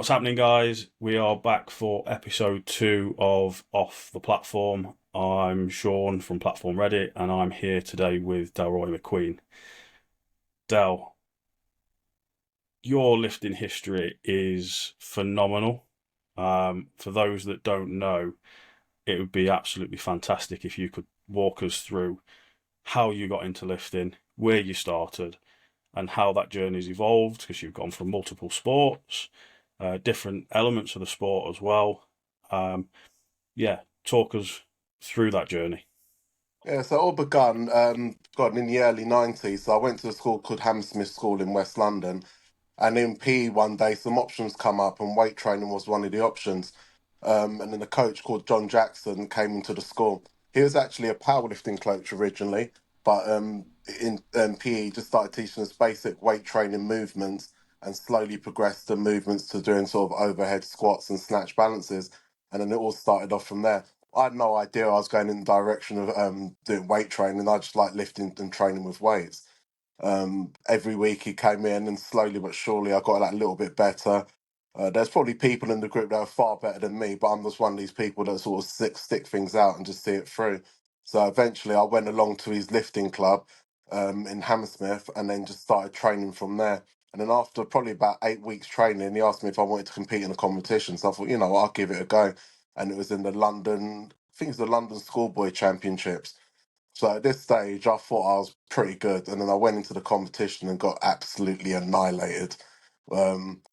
What's happening, guys? We are back for episode 2 of Off the Platform. I'm Sean from Platform Reddit, and I'm here today with Delroy McQueen. Del, your lifting history is phenomenal. For those that don't know, it would be absolutely fantastic if you could walk us through how you got into lifting, where you started, and how that journey's evolved, because you've gone from multiple sports, different elements of the sport as well. Um, yeah, talk us through that journey. Yeah, so it all begun, in the early 90s. So I went to a school called Hammersmith School in West London. And in PE one day, some options come up, and weight training was one of the options. And then a coach called John Jackson came into the school. He was actually a powerlifting coach originally, but in PE, he just started teaching us basic weight training movements and slowly progressed the movements to doing sort of overhead squats and snatch balances. And then it all started off from there. I had no idea I was going in the direction of doing weight training. I just like lifting and training with weights. Every week he came in, and slowly but surely I got that little bit better. There's probably people in the group that are far better than me, but I'm just one of these people that sort of stick things out and just see it through. So eventually I went along to his lifting club in Hammersmith, and then just started training from there. And then after probably about 8 weeks training, he asked me if I wanted to compete in a competition. So I thought, I'll give it a go. And it was in the London, I think it's the London Schoolboy Championships. So at this stage, I thought I was pretty good, and then I went into the competition and got absolutely annihilated,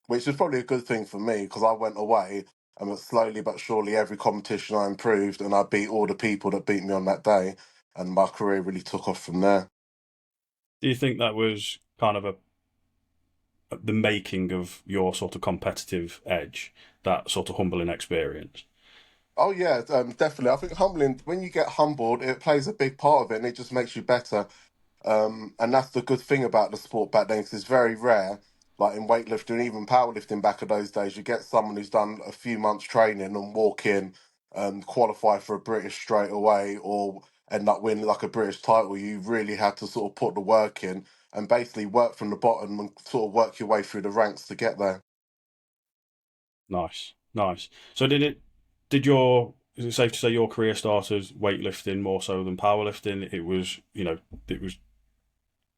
which is probably a good thing for me because I went away, and slowly but surely every competition I improved, and I beat all the people that beat me on that day, and my career really took off from there. Do you think that was kind of the making of your sort of competitive edge, that sort of humbling experience? Oh yeah, definitely. I think humbling, when you get humbled, it plays a big part of it, and it just makes you better. And that's the good thing about the sport back then, because it's very rare, like in weightlifting, even powerlifting back in those days, you get someone who's done a few months training and walk in, qualify for a British straight away, or end up winning like a British title. You really had to sort of put the work in and basically work from the bottom and sort of work your way through the ranks to get there. Nice, nice. So is it safe to say your career started weightlifting more so than powerlifting? It was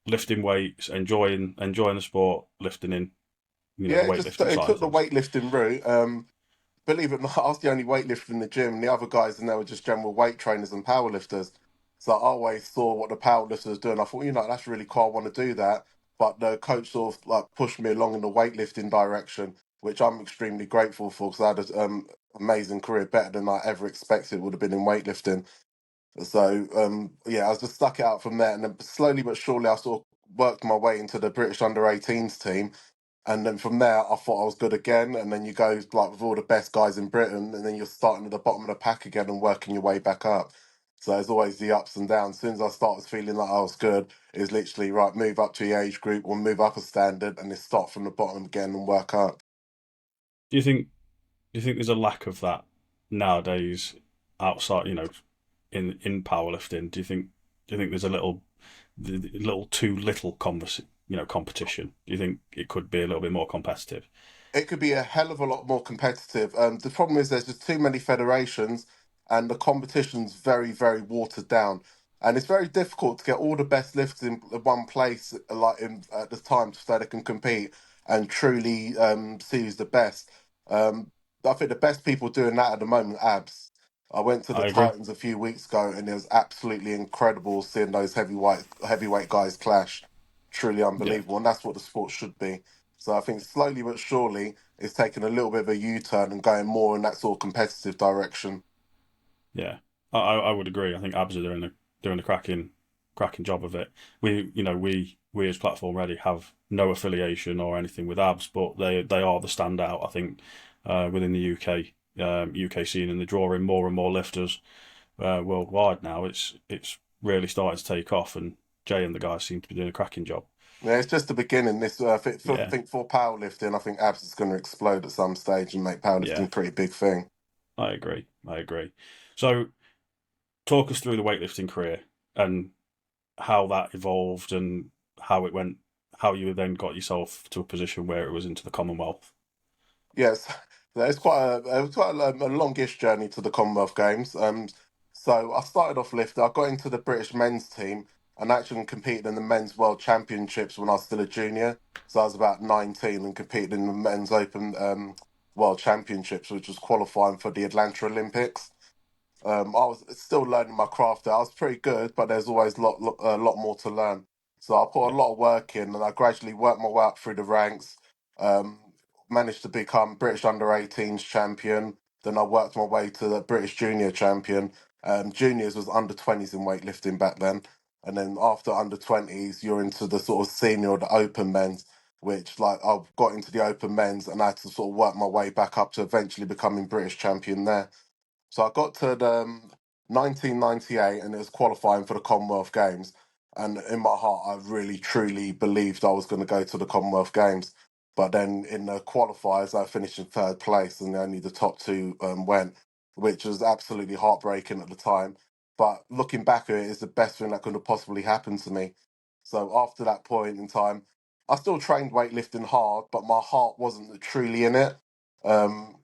lifting weights, enjoying the sport, lifting in, Yeah, the weightlifting it side of took the things. weightlifting route. Believe it or not, I was the only weightlifter in the gym, and the other guys in there were just general weight trainers and powerlifters. So I always saw what the powerlifters was doing. I thought, that's really cool. I want to do that. But the coach sort of like pushed me along in the weightlifting direction, which I'm extremely grateful for because I had an amazing career, better than I ever expected would have been in weightlifting. So yeah, I was just stuck it out from there, and then slowly but surely I sort of worked my way into the British under-18s team, and then from there I thought I was good again, and then you go like with all the best guys in Britain, and then you're starting at the bottom of the pack again and working your way back up. So there's always the ups and downs. As soon as I started feeling like I was good, it was literally right, move up to the age group or move up a standard, and then start from the bottom again and work up. Do you think do you think there's a lack of that nowadays outside, in powerlifting? Do you think there's a little too little competition? Do you think it could be a little bit more competitive? It could be a hell of a lot more competitive. The problem is there's just too many federations, and the competition's very, very watered down. And it's very difficult to get all the best lifts in one place, like at the time, so they can compete and truly see who's the best. Um, I think the best people doing that at the moment, are abs. I went to the I agree. Titans a few weeks ago, and it was absolutely incredible seeing those heavyweight guys clash. Truly Yeah, unbelievable, and that's what the sport should be. So I think slowly but surely it's taken a little bit of a U-turn and going more in that sort of competitive direction. yeah. I would agree. I think abs are doing a cracking job of it. We as Platform Ready have no affiliation or anything with abs, but they are the standout. I think within the UK scene, and they're drawing more and more lifters worldwide now. It's really starting to take off, and Jay and the guys seem to be doing a cracking job. Yeah, it's just the beginning. This I Yeah, think for powerlifting, I think abs is going to explode at some stage and make yeah. powerlifting a pretty big thing. I agree. I agree. So talk us through the weightlifting career and how that evolved and how it went, how you then got yourself to a position where it was into the Commonwealth. Yes, it was quite a longish journey to the Commonwealth Games. So I started off lifting. I got into the British men's team and actually competed in the men's world championships when I was still a junior. So I was about 19 and competed in the men's open world championships, which was qualifying for the Atlanta Olympics. I was still learning my craft there. I was pretty good, but there's always a lot more to learn. So I put a Yeah, lot of work in, and I gradually worked my way up through the ranks. Um, Managed to become British under-18s champion. Then I worked my way to the British junior champion. Juniors was under 20s in weightlifting back then, and then after under 20s, you're into the sort of senior or the open men's. Which like I got into the open men's, and I had to sort of work my way back up to eventually becoming British champion there. So I got to the 1998 and it was qualifying for the Commonwealth Games. And in my heart, I really truly believed I was going to go to the Commonwealth Games. But then in the qualifiers, I finished in third place and only the top two went, which was absolutely heartbreaking at the time. But looking back at it, it's the best thing that could have possibly happened to me. So after that point in time, I still trained weightlifting hard, but my heart wasn't truly in it. Um,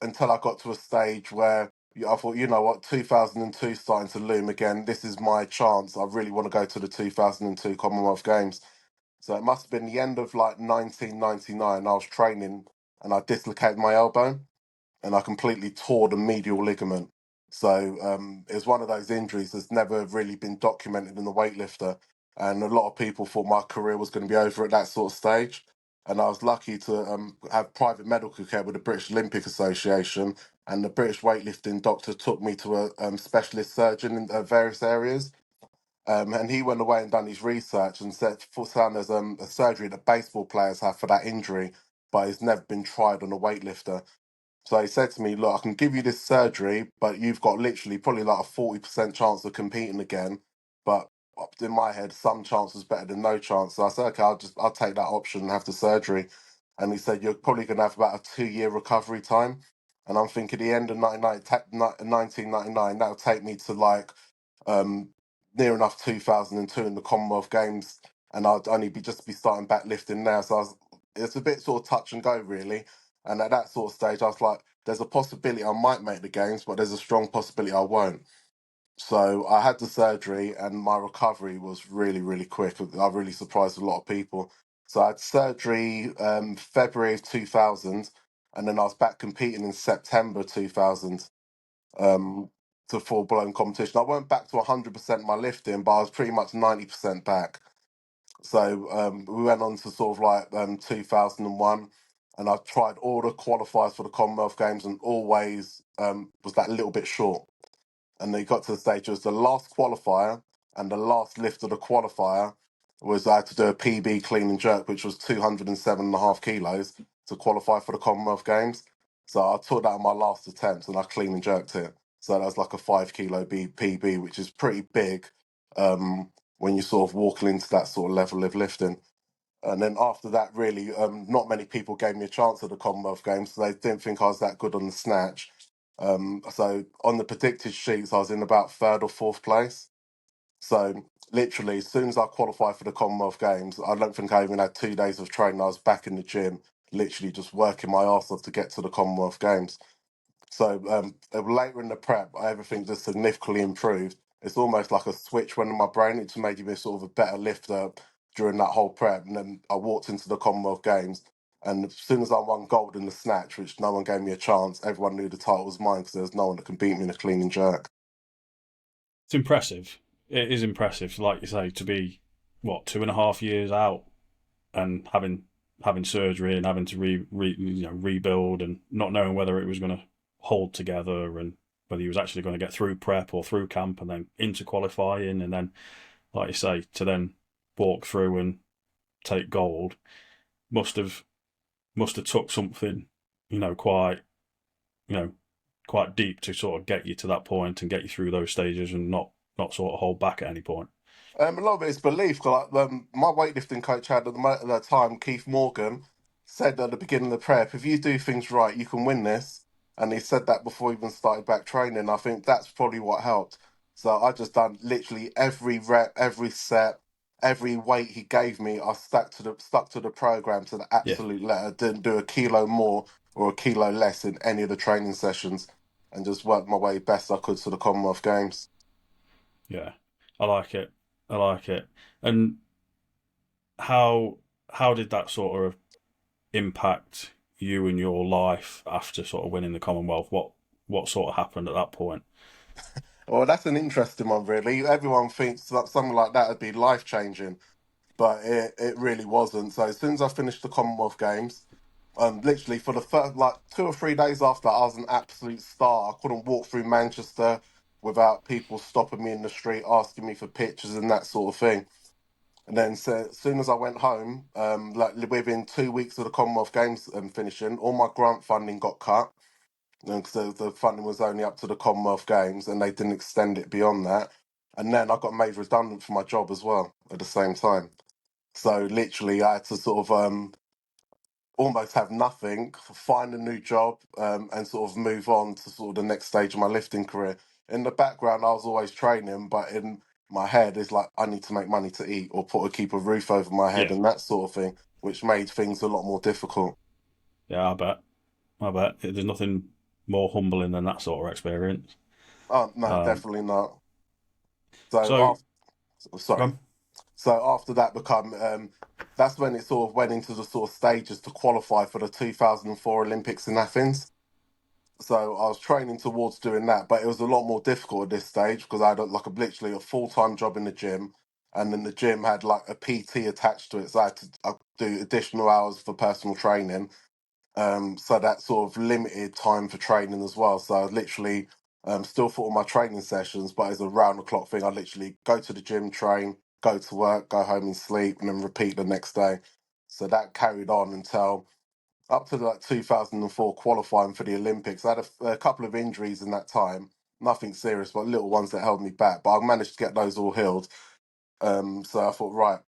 until I got to a stage where I thought, you know what, 2002 starting to loom again. This is my chance. I really want to go to the 2002 Commonwealth Games. So it must have been the end of like 1999. I was training and I dislocated my elbow and I completely tore the medial ligament. So it was one of those injuries that's never really been documented in the weightlifter. And a lot of people thought my career was going to be over at that sort of stage. And I was lucky to have private medical care with the British Olympic Association. And the British weightlifting doctor took me to a specialist surgeon in various areas. And he went away and done his research and said, found there's a surgery that baseball players have for that injury, but it's never been tried on a weightlifter. So he said to me, look, I can give you this surgery, but you've got literally probably like a 40% chance of competing again. But up in my head, some chance was better than no chance. So I said, okay, I'll take that option and have the surgery. And he said, you're probably going to have about a 2 year recovery time. And I'm thinking the end of 1999, that'll take me to like um, near enough 2002 in the Commonwealth Games. And I'd only be just be starting back lifting now. So it's a bit sort of touch and go, really. And at that sort of stage, I was like, there's a possibility I might make the games, but there's a strong possibility I won't. So I had the surgery and my recovery was really, really quick. I really surprised a lot of people. So I had surgery February of 2000, and then I was back competing in September 2000 um, to full blown competition. I went back to 100% my lifting, but I was pretty much 90% back. So we went on to sort of like 2001, and I tried all the qualifiers for the Commonwealth Games and always was that little bit short. And they got to the stage, it was the last qualifier and the last lift of the qualifier was I had to do a PB clean and jerk, which was 207.5 kilos to qualify for the Commonwealth Games. So I took that on my last attempt and I clean and jerked it. So that was like a 5 kilo PB, which is pretty big when you're sort of walking into that sort of level of lifting. And then after that, really, not many people gave me a chance at the Commonwealth Games, so they didn't think I was that good on the snatch. So on the predicted sheets, I was in about third or fourth place. So literally, as soon as I qualified for the Commonwealth Games, I don't think I even had 2 days of training. I was back in the gym, literally just working my ass off to get to the Commonwealth Games. So later in the prep, everything just significantly improved. It's almost like a switch went in my brain. It just made me sort of a better lifter during that whole prep. And then I walked into the Commonwealth Games, and as soon as I won gold in the snatch, which no one gave me a chance, everyone knew the title was mine because there was no one that can beat me in a clean and jerk. it's impressive. It is impressive, like you say, to be what 2.5 years out and having surgery and having to rebuild and not knowing whether it was going to hold together and whether he was actually going to get through prep or through camp and then into qualifying and then, like you say, to then walk through and take gold must have must have took something, quite quite deep to sort of get you to that point and get you through those stages and not sort of hold back at any point. A lot of it is belief. 'Cause, like, my weightlifting coach had at the time, Keith Morgan, said at the beginning of the prep, if you do things right, you can win this. And he said that before he even started back training. I think that's probably what helped. So I just done literally every rep, every set, every weight he gave me. I stuck to the program to the Yeah, absolute letter. Didn't do a kilo more or a kilo less in any of the training sessions, and just worked my way best I could to the Commonwealth Games. Yeah, I like it. I like it. And how how did that sort of impact you and your life after sort of winning the Commonwealth? What sort of happened at that point? Well, that's an interesting one, really. Everyone thinks that something like that would be life changing, but it really wasn't. So as soon as I finished the Commonwealth Games, literally for the first like 2 or 3 days after, I was an absolute star. I couldn't walk through Manchester without people stopping me in the street, asking me for pictures and that sort of thing. And then so, as soon as I went home, like within 2 weeks of the Commonwealth Games finishing, all my grant funding got cut. So the funding was only up to the Commonwealth Games, and they didn't extend it beyond that. And then I got made redundant from my job as well at the same time. So literally, I had to sort of almost have nothing, find a new job, and sort of move on to sort of the next stage of my lifting career. In the background, I was always training, but in my head, it's like I need to make money to eat or keep a roof over my head Yeah, and that sort of thing, which made things a lot more difficult. yeah, I bet. I bet there's nothing more humbling than that sort of experience. Oh no, Um, definitely not. So so, after, sorry. um, So after that that's when it sort of went into the sort of stages to qualify for the 2004 Olympics in Athens. So I was training towards doing that, but it was a lot more difficult at this stage because I had literally a full-time job in the gym, and then the gym had like a PT attached to it, so I had to do additional hours for personal training. So that sort of limited time for training as well. So I literally still for all my training sessions, but it's a round the clock thing. I literally go to the gym, train, go to work, go home and sleep, and then repeat the next day. So that carried on until up to like 2004 qualifying for the Olympics. I had a couple of injuries in that time, nothing serious, but little ones that held me back. But I managed to get those all healed. So I thought, right,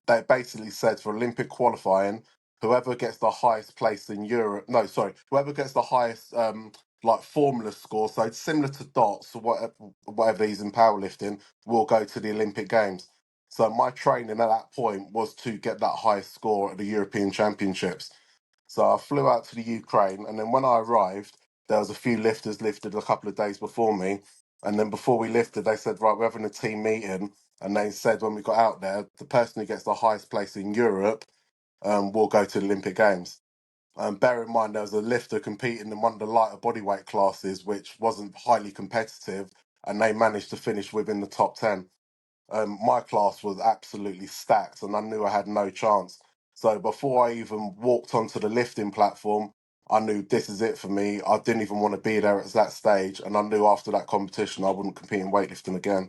they basically said for Olympic qualifying, whoever gets the highest place in Europe, no, sorry, whoever gets the highest like formula score, so it's similar to dots or whatever these in powerlifting, will go to the Olympic Games. So my training at that point was to get that highest score at the European Championships. So I flew out to the Ukraine, and then when I arrived, there was a few lifters lifted a couple of days before me, and then before we lifted, they said, right, we're having a team meeting, and they said when we got out there, the person who gets the highest place in Europe will go to the Olympic Games. Bear in mind, there was a lifter competing in one of the lighter bodyweight classes, which wasn't highly competitive, and they managed to finish within the top 10. My class was absolutely stacked, and I knew I had no chance. So before I even walked onto the lifting platform, I knew this is it for me. I didn't even want to be there at that stage, and I knew after that competition I wouldn't compete in weightlifting again.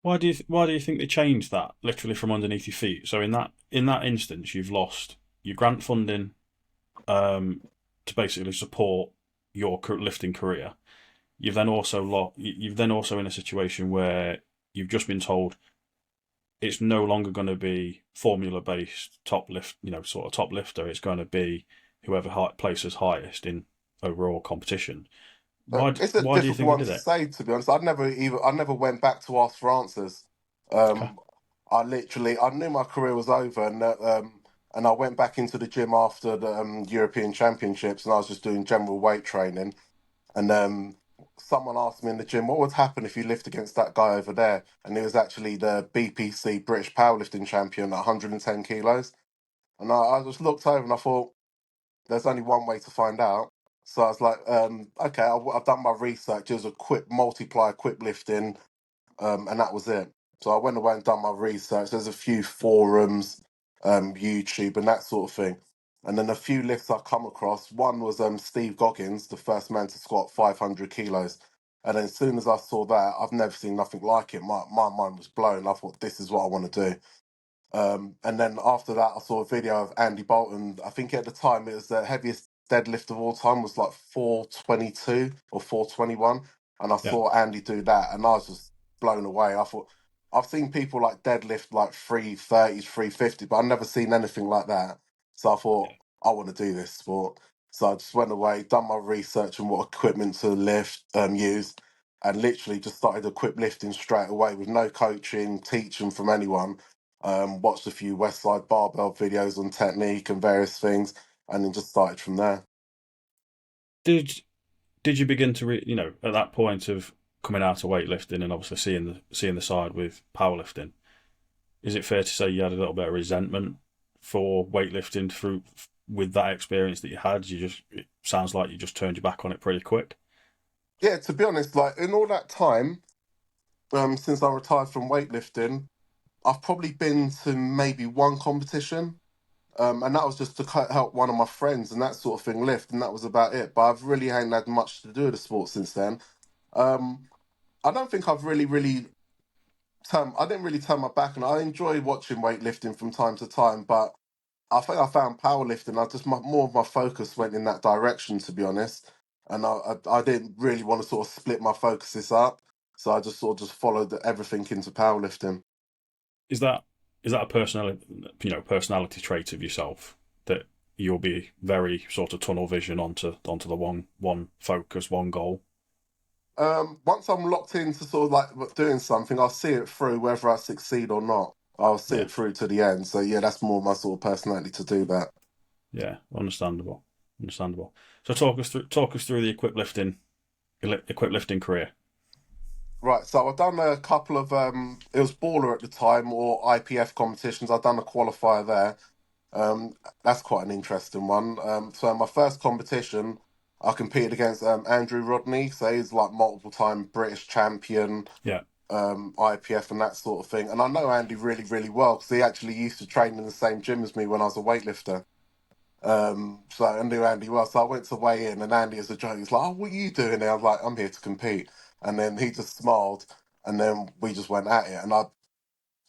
why do you think they changed that literally from underneath your feet? So in that instance, you've lost your grant funding to basically support your lifting career. You've then also in a situation where you've just been told it's no longer going to be formula based top lift, sort of top lifter. It's going to be whoever places highest in overall competition. It's a Why do you difficult think they one did to it? say, to be honest. I never went back to ask for answers. Okay. Um, I knew my career was over, and I went back into the gym after the European Championships, and I was just doing general weight training. And someone asked me in the gym, what would happen if you lift against that guy over there? And he was actually the BPC British powerlifting champion at 110 kilos. And I just looked over and I thought, there's only one way to find out. So I was like, okay, I've done my research. It was a quick multiply, quick lifting, and that was it. So I went away and done my research. There's a few forums, YouTube, and that sort of thing. And then a few lifts I come across. One was Steve Goggins, the first man to squat 500 kilos. And then as soon as I saw that, I've never seen nothing like it. My mind was blown. I thought, this is what I want to do. And then after that, I saw a video of Andy Bolton. I think at the time it was the heaviest deadlift of all time was like 422 or 421. And I Yeah. saw Andy do that and I was just blown away. I thought, I've seen people like deadlift like 330s, 350, but I've never seen anything like that. So I thought, I want to do this sport. So I just went away, done my research on what equipment to lift, use, and literally just started equip lifting straight away with no coaching, teaching from anyone. Watched a few Westside Barbell videos on technique and various things, and then just started from there. Did did you begin to at that point of coming out of weightlifting and obviously seeing the side with powerlifting? Is it fair to say you had a little bit of resentment for weightlifting through with that experience that you had? It sounds like you just turned your back on it pretty quick. Yeah, to be honest, like in all that time, since I retired from weightlifting, I've probably been to maybe one competition. And that was just to help one of my friends and that sort of thing lift, and that was about it. But I've really ain't had much to do with the sport since then. Um, I don't think I've really I didn't really turn my back, and I enjoy watching weightlifting from time to time. But I think I found powerlifting. More of my focus went in that direction, to be honest. And I didn't really want to sort of split my focuses up, so I just sort of just followed everything into powerlifting. Is that a personality trait of yourself that you'll be very sort of tunnel vision onto the one focus, one goal? Once I'm locked into sort of like doing something, I'll see it through whether I succeed or not. I'll see Yeah, it through to the end. So yeah, that's more my sort of personality to do that. yeah, understandable, understandable. So talk us through the equip lifting career. Right, so I've done a couple of it was baller at the time or IPF competitions. I've done a qualifier there. Um, that's quite an interesting one. So my first competition, I competed against Andrew Rodney. So he's like multiple time British champion, Yeah, IPF and that sort of thing. And I know Andy really well because he actually used to train in the same gym as me when I was a weightlifter. So I knew Andy well. So I went to weigh in, and Andy, as a joke, he's like, "Oh, what are you doing?" And I was like, "I'm here to compete." And then he just smiled, and then we just went at it. And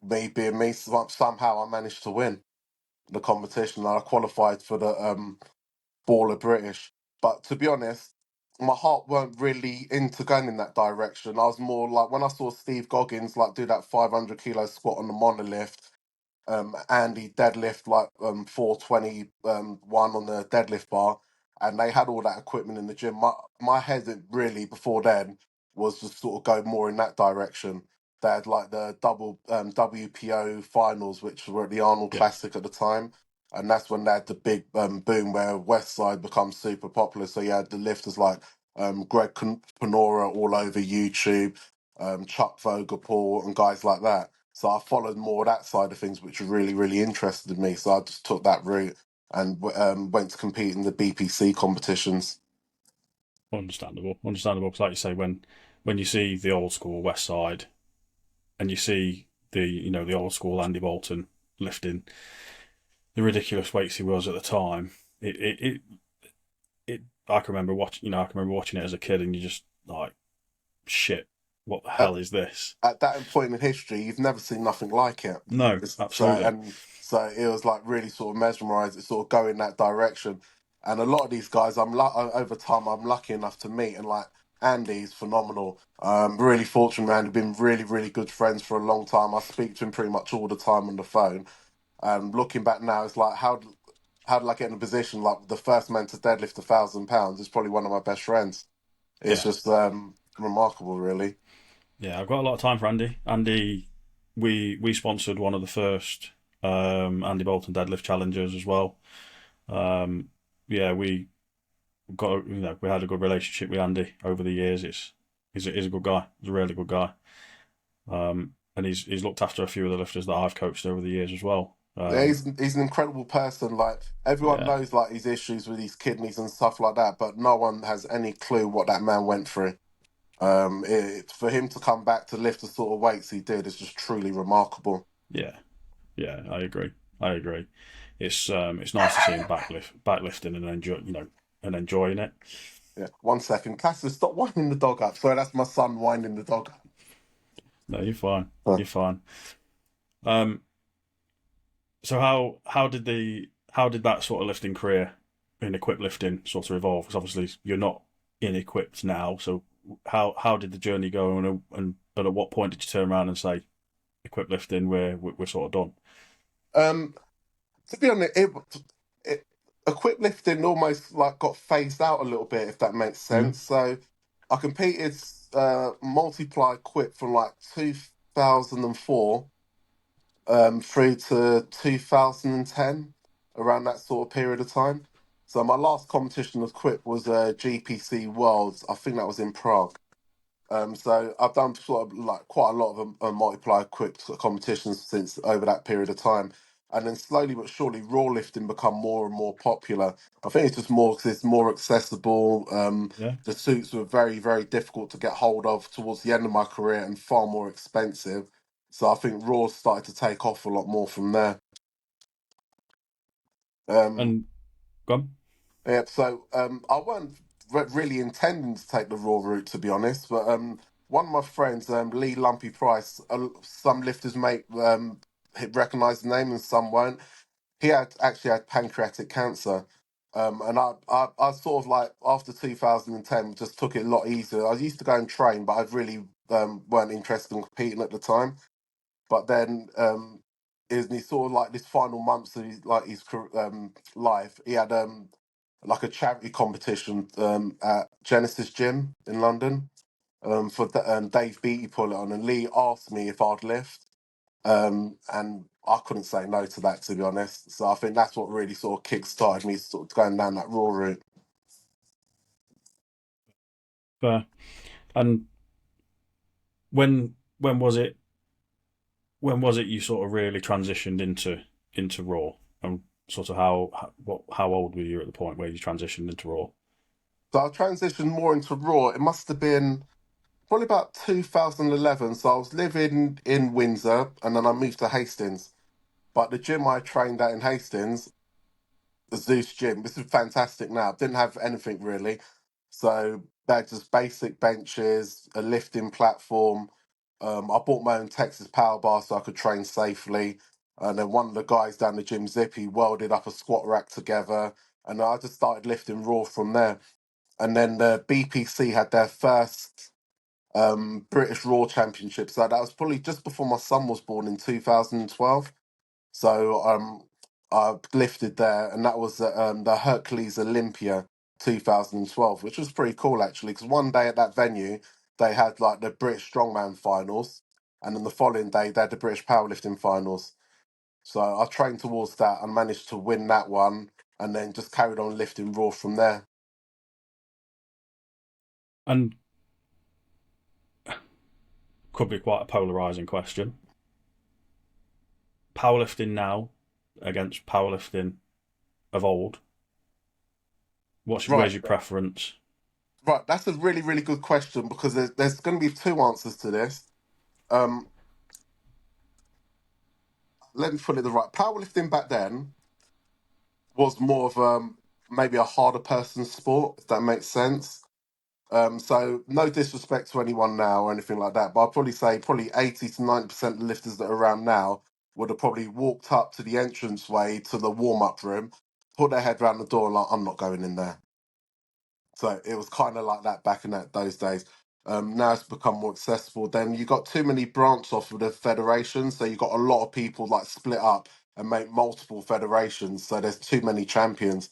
me being me, somehow I managed to win the competition. And I qualified for the Baller British. But to be honest, my heart weren't really into going in that direction. I was more like when I saw Steve Goggins like do that 500 kilo squat on the monolift, Andy deadlift like 420 one on the deadlift bar, and they had all that equipment in the gym. My head really before then was just sort of go more in that direction. They had like the double WPO finals, which were at the Arnold yeah, Classic at the time, and that's when they had the big boom where West Side becomes super popular. So you had the lifters like Panora all over YouTube, Chuck Vogelpool, and guys like that. So I followed more that side of things, which really interested me. So I just took that route and went to compete in the BPC competitions. understandable, understandable. Because like you say, when you see the old school West Side and you see the old school Andy Bolton lifting the ridiculous weights he was at the time, it I can remember watching it as a kid, and you just like, shit, what the At, hell is this? at that point in history, you've never seen nothing like it. No, So absolutely. so it was like really sort of mesmerized. It sort of go in that direction. And a lot of these guys, over time, I'm lucky enough to meet, and like Andy's phenomenal. Really fortunate, man. We've been really good friends for a long time. I speak to him pretty much all the time on the phone. And looking back now, it's like how did I get in a position like the first man to deadlift 1,000 pounds? Is probably one of my best friends. It's Yeah, just remarkable, really. yeah. I've got a lot of time for Andy. Andy, we sponsored one of the first Andy Bolton deadlift challenges as well. Um, yeah, we had a good relationship with Andy over the years. He's a good guy. He's a really good guy. And he's looked after a few of the lifters that I've coached over the years as well. Yeah, he's an incredible person. Like everyone Yeah, knows, like his issues with his kidneys and stuff like that, but no one has any clue what that man went through. For him to come back to lift the sort of weights he did is just truly remarkable. yeah, yeah. I agree. I agree. It's nice to see him backlifting and enjoying it. Yeah. 1 second, Cassius, stop winding the dog up. Sorry, that's my son winding the dog No, you're fine. up. You're fine. Um, so how did that sort of lifting career in equip lifting sort of evolve? Because obviously you're not in equipped now. So how did the journey go, and at what point did you turn around and say equip lifting we're sort of done? Um, to be honest, it equip lifting almost like got phased out a little bit, if that makes Mm. sense. So I competed multiply equip from like 2004 through to 2010, around that sort of period of time. So my last competition of quit was GPC Worlds. I think that was in Prague. So I've done sort of like quite a lot of multiply equipped competitions since over that period of time, and then slowly but surely, raw lifting become more and more popular. I think it's just more because it's more accessible. Yeah. The suits were very, very difficult to get hold of towards the end of my career and far more expensive. So I think raw started to take off a lot more from there. Um, And gone. Yeah, so I weren't really intending to take the raw route, to be honest, but one of my friends, Lee Lumpy Price, some lifters make recognise the name and some won't. He had actually had pancreatic cancer, and I sort of like after 2010 just took it a lot easier. I used to go and train, but I really weren't interested in competing at the time. But then is he sort of like this final months of his life, he had like a charity competition at Genesis Gym in London for Dave Beatty put it on, and Lee asked me if I'd lift, and I couldn't say no to that, to be honest. So I think that's what really sort of kick-started me sort of going down that raw route. Fair. And when was it? When was it you sort of really transitioned into raw? And sort of how old were you at the point where you transitioned into raw? So I transitioned more into raw. It must have been probably about 2011. So I was living in Windsor, and then I moved to Hastings. But the gym I trained at in Hastings, the Zeus gym, this is fantastic now. Didn't have anything really. So they're just basic benches, a lifting platform. I bought my own Texas power bar so I could train safely. And then one of the guys down the gym, Zippy, welded up a squat rack together. And I just started lifting raw from there. And then the BPC had their first British Raw Championship. So that was probably just before my son was born in 2012. So I lifted there, and that was the Hercules Olympia 2012, which was pretty cool actually. Because one day at that venue, they had like the British Strongman finals, and then the following day they had the British Powerlifting finals. So I trained towards that and managed to win that one, and then just carried on lifting raw from there. And could be quite a polarizing question. Powerlifting now against powerlifting of old. Right, Where's your preference? right. That's a really, really good question because there's going to be two answers to this. Um, let me put it the right. Powerlifting back then was more of maybe a harder person sport, if that makes sense. So no disrespect to anyone now or anything like that, but I'd probably say probably 80 to 90% of the lifters that are around now would have probably walked up to the entranceway to the warm-up room, put their head round the door and like, I'm not going in there. So it was kind of like that back in those days. Now it's become more accessible. Then you got too many branch off of the federation, so you got a lot of people like split up and make multiple federations. So there's too many champions.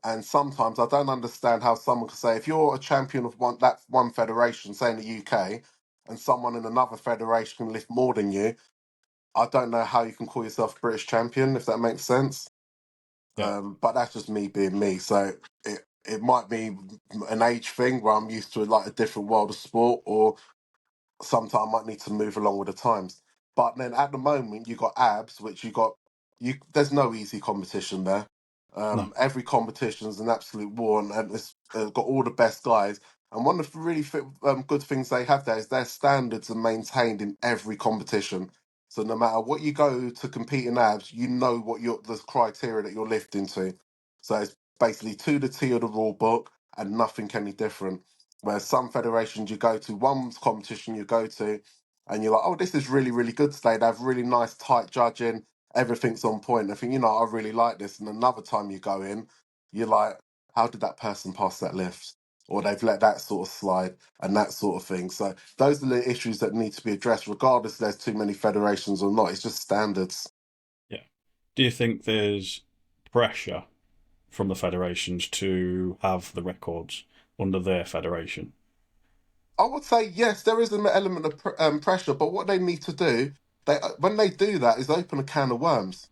And sometimes I don't understand how someone could say if you're a champion of one federation, say in the UK, and someone in another federation can lift more than you. I don't know how you can call yourself British champion, if that makes sense. Yeah, But that's just me being me. So it might be an age thing where I'm used to like a different world of sport, or sometime I might need to move along with the times. But then at the moment, you got abs, which you. There's no easy competition there. no, Every competition is an absolute war, and it's got all the best guys. And one of the really good things they have there is their standards are maintained in every competition. So no matter what you go to compete in abs, you know what the criteria that you're lifting to. So it's basically to the T of the rule book and nothing any different. Whereas some federations you go to, one competition you go to, and you're like, oh, this is really, really good today. They have really nice, tight judging. Everything's on point. I think, I really like this. And another time you go in, you're like, how did that person pass that lift? Or they've let that sort of slide and that sort of thing. So those are the issues that need to be addressed, regardless if there's too many federations or not. It's just standards. yeah. Do you think there's pressure from the federations to have the records under their federation? I would say yes, there is an element of pressure, but what they need to do, they when they do that, is open a can of worms.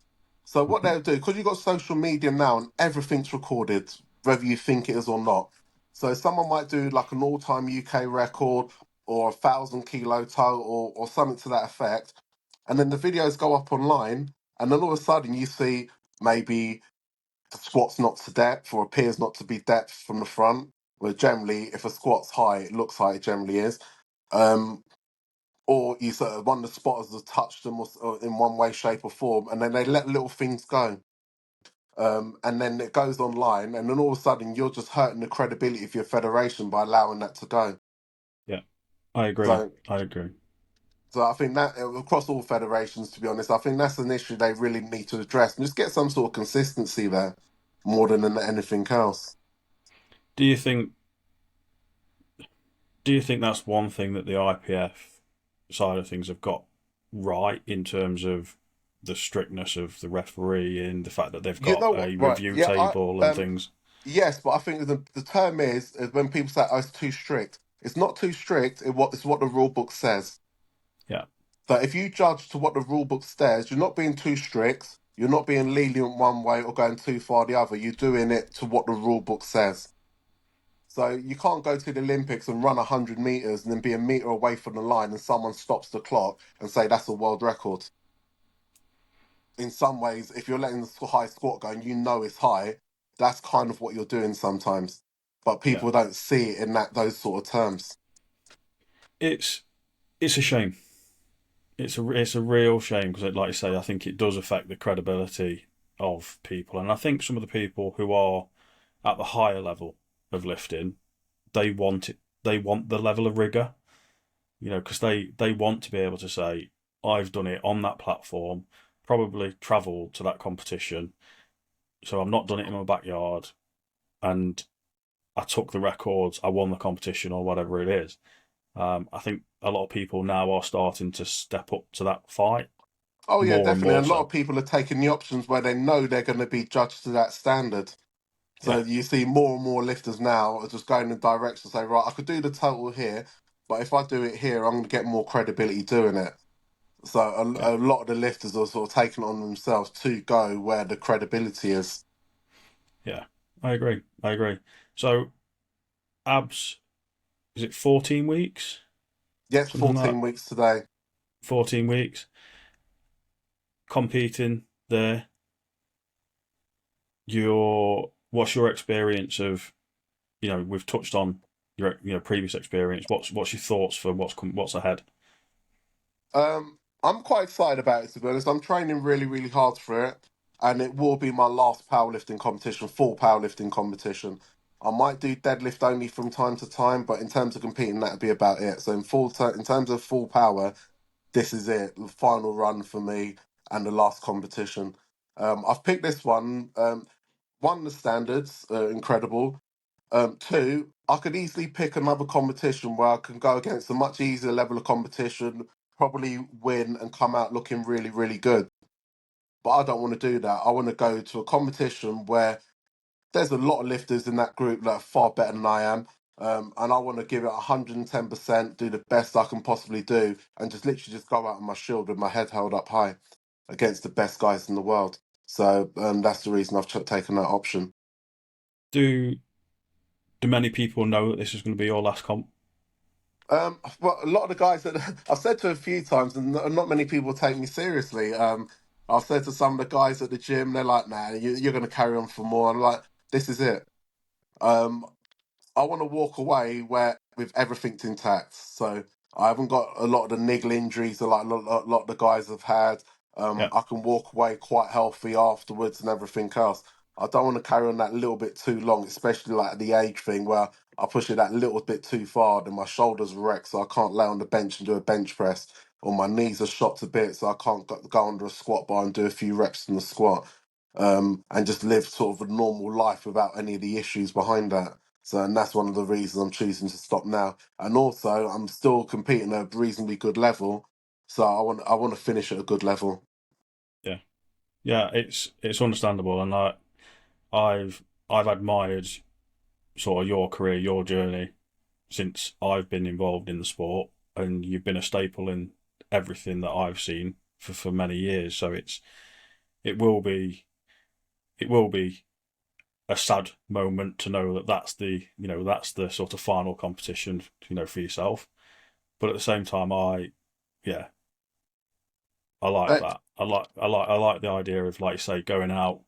So what Mhm. they'll do, because you've got social media now and everything's recorded, whether you think it is or not. So someone might do like an all-time UK record or 1,000 kilo total or something to that effect, and then the videos go up online, and then all of a sudden you see maybe the squat's not to depth or appears not to be depth from the front. Where generally, if a squat's high, it looks high. It generally is. Um, or you sort of one of the spotters has touched them or in one way, shape, or form, and then they let little things go. And then it goes online, and then all of a sudden you're just hurting the credibility of your federation by allowing that to go. Yeah, I agree. So, I agree. so I think that across all federations, to be honest, I think that's an issue they really need to address and just get some sort of consistency there, more than anything else. Do you think? Do you think that's one thing that the IPF side of things have got right in terms of the strictness of the referee and the fact that they've You got know what? a Right? review Yeah, table and things? yes, but I think the term is when people say, "Oh, it's too strict." It's not too strict. It's what the rule book says. Yeah, So if you judge to what the rule book says, you're not being too strict. You're not being lenient one way or going too far the other. You're doing it to what the rule book says. So you can't go to the Olympics and run 100 meters and then be a meter away from the line and someone stops the clock and say that's a world record. In some ways, if you're letting the high squat go and you know it's high, that's kind of what you're doing sometimes. But yeah. people don't see it in those sort of terms. It's it's a shame. It's a real shame because, like you say, I think it does affect the credibility of people, and I think some of the people who are at the higher level of lifting, they want it. They want the level of rigor, because they want to be able to say, I've done it on that platform, probably travelled to that competition, so I'm not done it in my backyard, and I took the records, I won the competition or whatever it is. I think a lot of people now are starting to step up to that fight Oh yeah, more and definitely. more And a lot so. of people are taking the options where they know they're going to be judged to that standard. So Yeah, you see more and more lifters now are just going in direction, say, right, I could do the total here, but if I do it here, I'm going to get more credibility doing it. So yeah, a lot of the lifters are sort of taking it on themselves to go where the credibility is. yeah. I agree. I agree. So abs, is it 14 weeks? Yes, Something like 14 that? weeks today. 14 weeks competing there. What's your experience of, we've touched on your previous experience. What's your thoughts for what's ahead? I'm quite excited about it, to be honest. I'm training really, really hard for it, and it will be my last powerlifting competition, full powerlifting competition. I might do deadlift only from time to time, but in terms of competing, that'd be about it. So in terms of full power, this is it, the final run for me and the last competition. I've picked this one. One, the standards are incredible. Two, I could easily pick another competition where I can go against a much easier level of competition, probably win and come out looking really, really good. But I don't want to do that. I want to go to a competition where there's a lot of lifters in that group that are far better than I am. And I want to give it 110%, do the best I can possibly do, and just literally just go out on my shield with my head held up high against the best guys in the world. So that's the reason I've taken that option. Do do many people know that this is going to be your last comp? Well, a lot of the guys that I've said to a few times, and not many people take me seriously. I've said to some of the guys at the gym, they're like, "Nah, you're going to carry on for more." I'm like, "This is it." Um, I want to walk away where with everything intact. So I haven't got a lot of the niggle injuries that like a lot of the guys have had. Yeah, I can walk away quite healthy afterwards and everything else. I don't want to carry on that little bit too long, especially like the age thing where I push it that little bit too far, then my shoulders wreck, so I can't lay on the bench and do a bench press, or my knees are shot to bits, so I can't go under a squat bar and do a few reps in the squat, and just live sort of a normal life without any of the issues behind that. So, and that's one of the reasons I'm choosing to stop now. And also, I'm still competing at a reasonably good level, so I want to finish at a good level. yeah, yeah. It's understandable, and I've I've admired sort of your career, your journey since I've been involved in the sport, and you've been a staple in everything that I've seen for many years. So it will be it will be a sad moment to know that that's the sort of final competition, for yourself. But at the same time, yeah, I like But that. I like the idea of, like you say, going out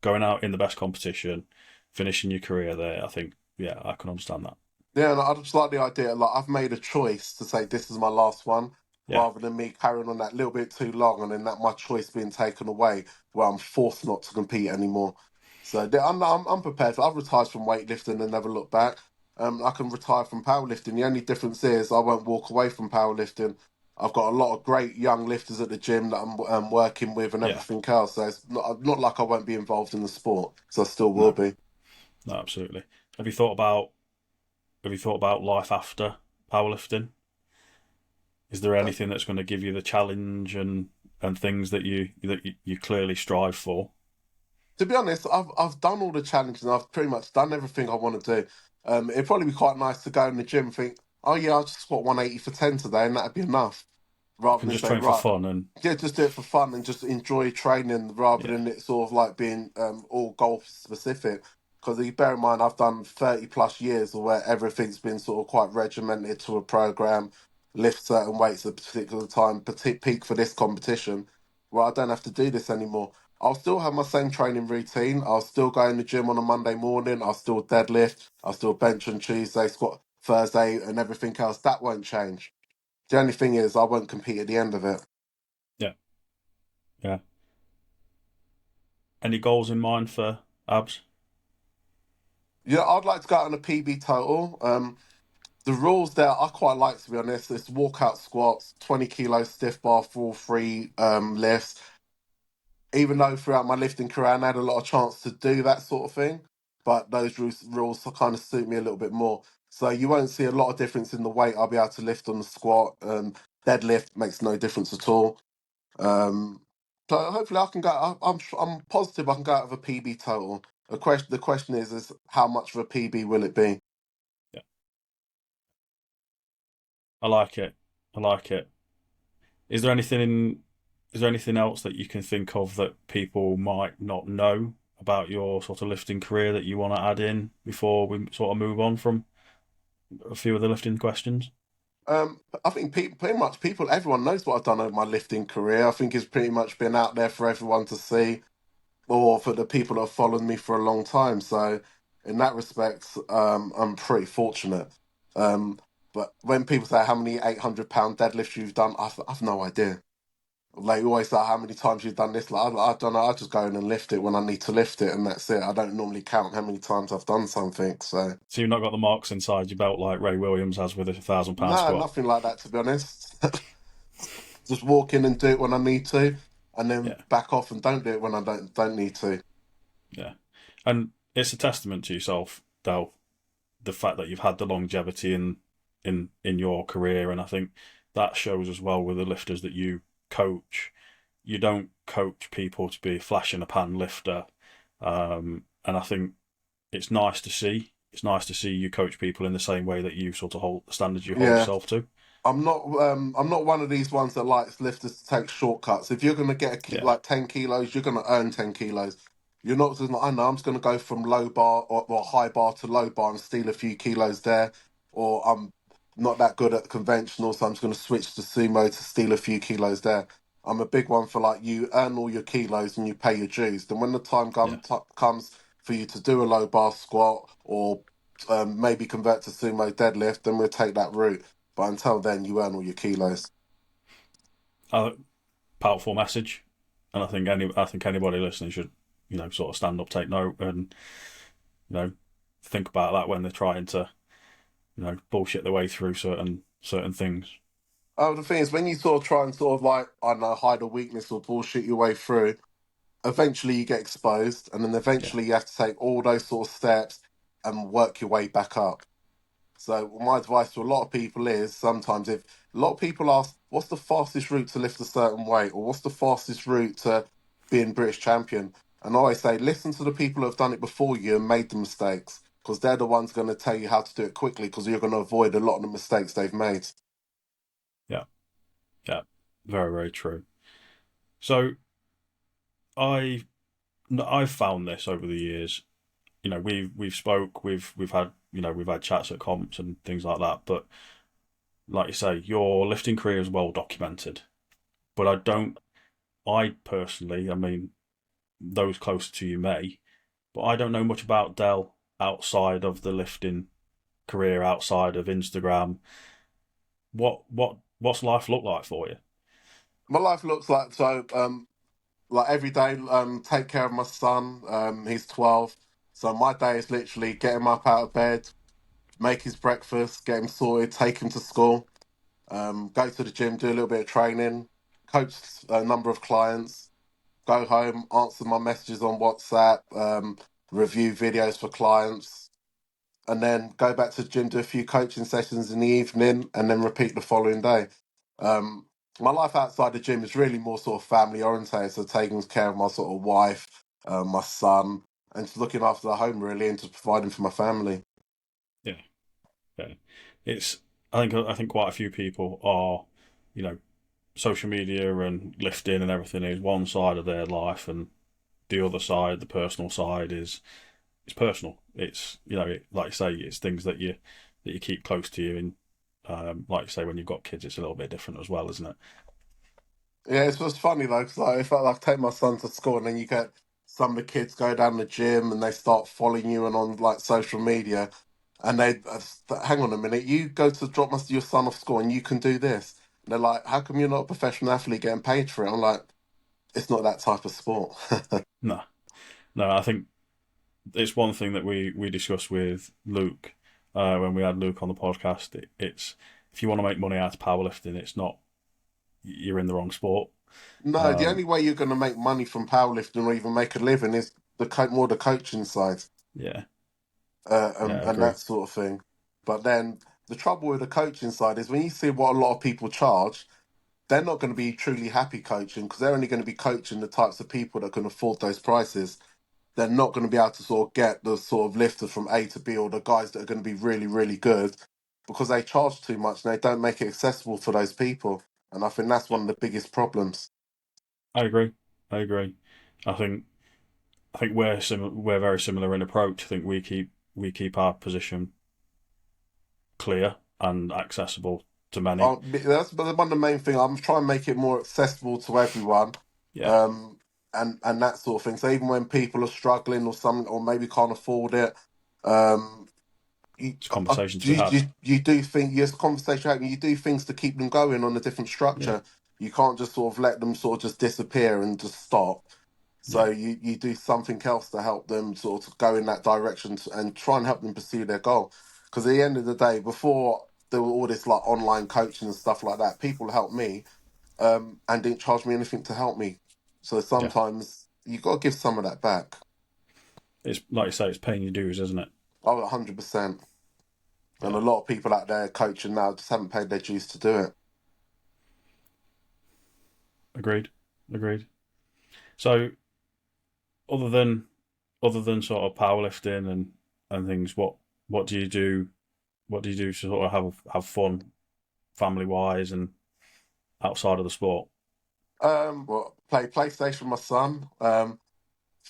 in the best competition, finishing your career there. I think, yeah, I can understand that. yeah, and I just like the idea. Like I've made a choice to say this is my last one, Yeah, rather than me carrying on that little bit too long, and then that my choice being taken away, where I'm forced not to compete anymore. So I'm prepared. I've retired from weightlifting and never looked back. I can retire from powerlifting. The only difference is I won't walk away from powerlifting. I've got a lot of great young lifters at the gym that I'm working with and yeah, everything else. So it's not like I won't be involved in the sport. So I still will no, be. no, absolutely. Have you thought about Have you thought about life after powerlifting? Is there Uh, anything that's going to give you the challenge and things that you clearly strive for? To be honest, I've done all the challenges and I've pretty much done everything I want to do. It'd probably be quite nice to go in the gym and think, oh yeah, I'll just squat 180 for 10 today and that'd be enough. You Rather can than just say, train for right, fun and yeah, just do it for fun and just enjoy training rather yeah, than it sort of like being all goal specific. Because you bear in mind, I've done 30 plus years where everything's been sort of quite regimented to a program, lift certain weights at a particular time, peak for this competition, where I don't have to do this anymore. I'll still have my same training routine. I'll still go in the gym on a Monday morning. I'll still deadlift. I'll still bench on Tuesday, squat Thursday, and everything else. That won't change. The only thing is, I won't compete at the end of it. yeah, yeah. Any goals in mind for abs? Yeah, I'd like to go out on a PB total. The rules there I quite like, to be honest. It's walkout squats, 20 kilo stiff bar for all three lifts. Even though throughout my lifting career I had a lot of chance to do that sort of thing, but those rules kind of suit me a little bit more. So you won't see a lot of difference in the weight I'll be able to lift on the squat. Deadlift makes no difference at all. Um, so hopefully I can go. I'm positive I can go out of a PB total. The question is how much of a PB will it be? Yeah, I like it. I like it. Is there anything is there anything else that you can think of that people might not know about your sort of lifting career that you want to add in before we sort of move on from a few of the lifting questions? I think pretty much everyone knows what I've done over my lifting career. I think it's pretty much been out there for everyone to see, or for the people that have followed me for a long time. So, in that respect, I'm pretty fortunate. Um, but when people say how many 800 pound deadlifts you've done, I've no idea. Like you always say, how many times you've done this? Like I don't know. I just go in and lift it when I need to lift it, and that's it. I don't normally count how many times I've done something. So So you've not got the marks inside your belt like Ray Williams has with a 1,000 pound no, squat. nothing like that, to be honest. Just walk in and do it when I need to, and then Yeah, back off and don't do it when I don't need to. yeah. And it's a testament to yourself, Del, the fact that you've had the longevity in your career, and I think that shows as well with the lifters that you coach. You don't coach people to be a flash in a pan lifter, and I think it's nice to see. It's nice to see you coach people in the same way that you sort of hold the standards you hold Yeah, yourself to. I'm not one of these ones that likes lifters to take shortcuts. If you're gonna get Yeah, like 10 kilos, you're gonna earn 10 kilos. You're not just like, I know I'm just gonna go from low bar or high bar to low bar and steal a few kilos there, or I'm not that good at conventional, so I'm just gonna switch to sumo to steal a few kilos there. I'm a big one for like you earn all your kilos and you pay your dues. Then when the time yeah. comes for you to do a low bar squat or maybe convert to sumo deadlift, then we'll take that route. But until then, you earn all your kilos. Uh, Powerful message, and I think anybody listening should sort of stand up, take note, and you know think about that when they're trying to bullshit their way through certain things. Oh, the thing is, when you sort of try and sort of like, I don't know, hide a weakness or bullshit your way through, eventually you get exposed, and then Yeah, eventually you have to take all those sort of steps and work your way back up. So my advice to a lot of people is sometimes if a lot of people ask, what's the fastest route to lift a certain weight, or what's the fastest route to being British champion? And I always say, listen to the people who have done it before you and made the mistakes, because they're the ones going to tell you how to do it quickly, because you're going to avoid a lot of the mistakes they've made. yeah, yeah. Very, very true. So I I've found this over the years. We've spoke, we've had we've had chats at comps and things like that. But like you say, your lifting career is well documented. But I personally, I mean, those closer to you may, but I don't know much about Del outside of the lifting career, outside of Instagram. What's life look like for you? My life looks like like every day, take care of my son. He's 12, so my day is literally get him up out of bed, make his breakfast, get him sorted, take him to school, go to the gym, do a little bit of training, coach a number of clients, go home, answer my messages on WhatsApp, review videos for clients, and then go back to the gym, do a few coaching sessions in the evening, and then repeat the following day. Um, my life outside the gym is really more sort of family orientated, so taking care of my sort of wife, my son, and just looking after the home really, and just providing for my family. Yeah, yeah. It's I think quite a few people are, you know, social media and lifting and everything is one side of their life, and the other side, the personal side, is it's personal. It's like you say, it's things that you keep close to you, and like you say, when you've got kids, it's a little bit different as well, isn't it? Yeah, it's just funny though, because like, if I like take my son to school and then you get some of the kids go down the gym and they start following you and on like social media, and they hang on a minute, you go to drop your son off school and you can do this. And they're like, how come you're not a professional athlete getting paid for it? I'm like, it's not that type of sport. No, no. I think it's one thing that we discussed with Luke when we had Luke on the podcast. It's if you want to make money out of powerlifting, it's not you're in the wrong sport. No, the Um, only way you're going to make money from powerlifting or even make a living is more the coaching side, yeah, and, yeah, I and agree. that sort of thing. But then the trouble with the coaching side is when you see what a lot of people charge, they're not going to be truly happy coaching because they're only going to be coaching the types of people that can afford those prices. They're not going to be able to sort of get the sort of lifters from A to B or the guys that are going to be really, really good because they charge too much and they don't make it accessible for those people. And I think that's Yeah, one of the biggest problems. I agree. I agree. I think we're very similar in approach. I think we keep our position clear and accessible to many. That's one of the main things. I'm trying to make it more accessible to everyone, Yeah, um, and that sort of thing. So even when people are struggling or something, or maybe can't afford it, um, you, it's a conversation to be you, had. you, you do think yes, conversation happening. You do things to keep them going on a different Yeah, structure. You can't just sort of let them sort of just disappear and just stop. So yeah, you do something else to help them sort of go in that direction and try and help them pursue their goal. Because at the end of the day, before there were all this like online coaching and stuff like that, people helped me and didn't charge me anything to help me. So yeah. sometimes you got to give some of that back. It's like you say, it's paying your dues, isn't it? Oh, 100%. And a Yeah, lot of people out there coaching now just haven't paid their dues to do it. agreed, agreed. So other than sort of powerlifting and things, what do you do? What do you do to sort of have fun, family wise, and outside of the sport? Well, play PlayStation with my son. I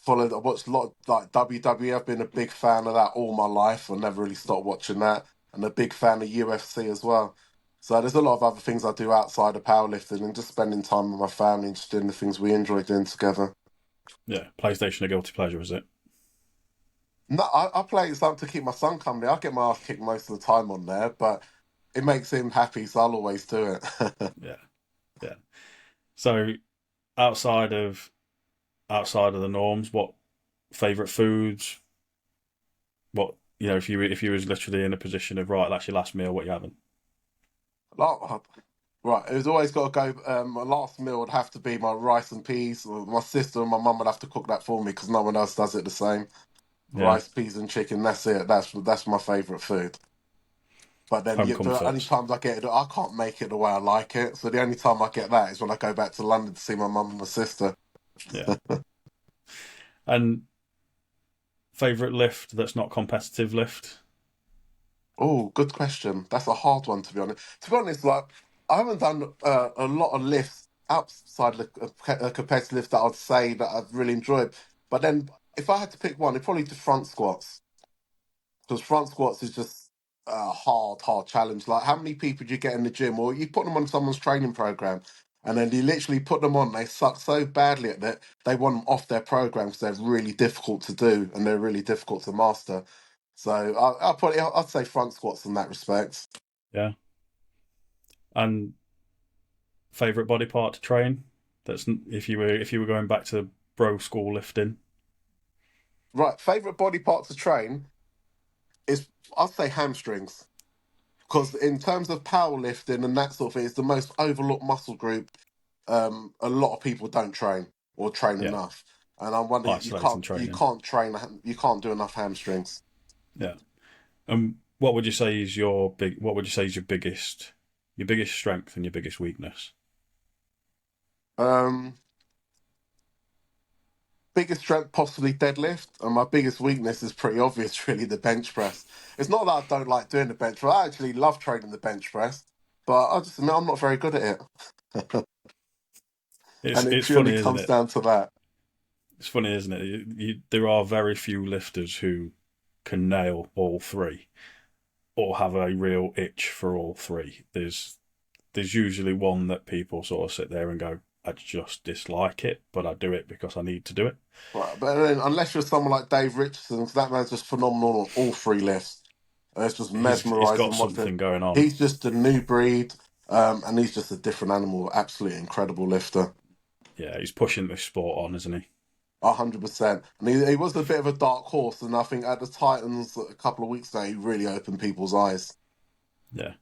watched a lot of like WWE. I've been a big fan of that all my life. I never really stopped watching that, and a big fan of UFC as well. So there's a lot of other things I do outside of powerlifting and just spending time with my family and just doing the things we enjoy doing together. Yeah, PlayStation a guilty pleasure, is it? No, I play something to keep my son company. I get my ass kicked most of the time on there, but it makes him happy, so I'll always do it. Yeah, yeah. So outside of the norms, what favorite foods? What if you was literally in a position of right, that's your last meal, what you having? Like, right, it's always got to go. My last meal would have to be my rice and peas. My sister and my mum would have to cook that for me because no one else does it the same. Yeah, Rice, peas, and chicken. That's it. That's my favourite food. But then home the only comforts. times I get it, I can't make it the way I like it. So the only time I get that is when I go back to London to see my mum and my sister. Yeah, and favorite lift that's not competitive lift. Oh, good question. That's a hard one to be honest. To be honest, like I haven't done a lot of lifts outside a competitive that I'd say that I've really enjoyed. But then if I had to pick one, it'd probably be front squats, because front squats is just a hard challenge. Like, how many people do you get in the gym, or you put them on someone's training program, and then you literally put them on, they suck so badly at that they want them off their program because they're really difficult to do and they're really difficult to master. So I'd say front squats in that respect. Yeah. And favorite body part to train? That's if you were going back to bro school lifting. Right, favorite body part to train is, I'd say, hamstrings, because in terms of powerlifting and that sort of thing, it's the most overlooked muscle group. A lot of people don't train or train Yeah, enough, and I'm wondering, isolating you training. can't train, you can't do enough hamstrings. Yeah. What would you say is your big? What would you say is your biggest strength and your biggest weakness? Um, Biggest strength possibly deadlift, and my biggest weakness is pretty obvious, really, the bench press. It's not that I don't like doing the bench press. I actually love training the bench press, but I just admit I'm not very good at it, and it It's purely funny, isn't comes it? down to that. It's funny, isn't it? There are very few lifters who can nail all three or have a real itch for all three. There's usually one that people sort of sit there and go, I just dislike it, but I do it because I need to do it. Right, but then, unless you're someone like Dave Richardson, 'cause that man's just phenomenal on all three lifts. And it's just He's got mesmerising watching something him. going on. He's just a new breed, and he's just a different animal. Absolutely incredible lifter, Yeah, he's pushing this sport on, isn't he? 100%. And he was a bit of a dark horse, and I think at the Titans a couple of weeks ago, he really opened people's eyes. Yeah,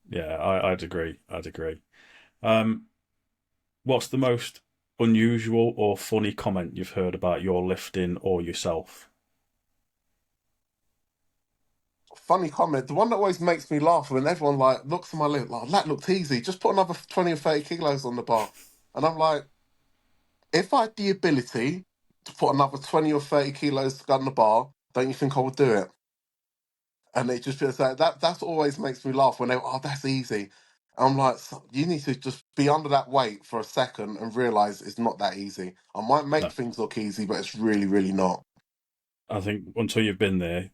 yeah, I'd agree. I'd agree. Um, what's the most unusual or funny comment you've heard about your lifting or yourself? Funny comment. The one that always makes me laugh when everyone like looks at my lift, like, that looked easy. Just put another 20 or 30 kilos on the bar. And I'm like, if I had the ability to put another 20 or 30 kilos on the bar, don't you think I would do it? And it just feels like that's always makes me laugh when they, oh, that's easy. I'm like, you need to just be under that weight for a second and realize it's not that easy. I might make No, things look easy, but it's really, really not. I think until you've been there,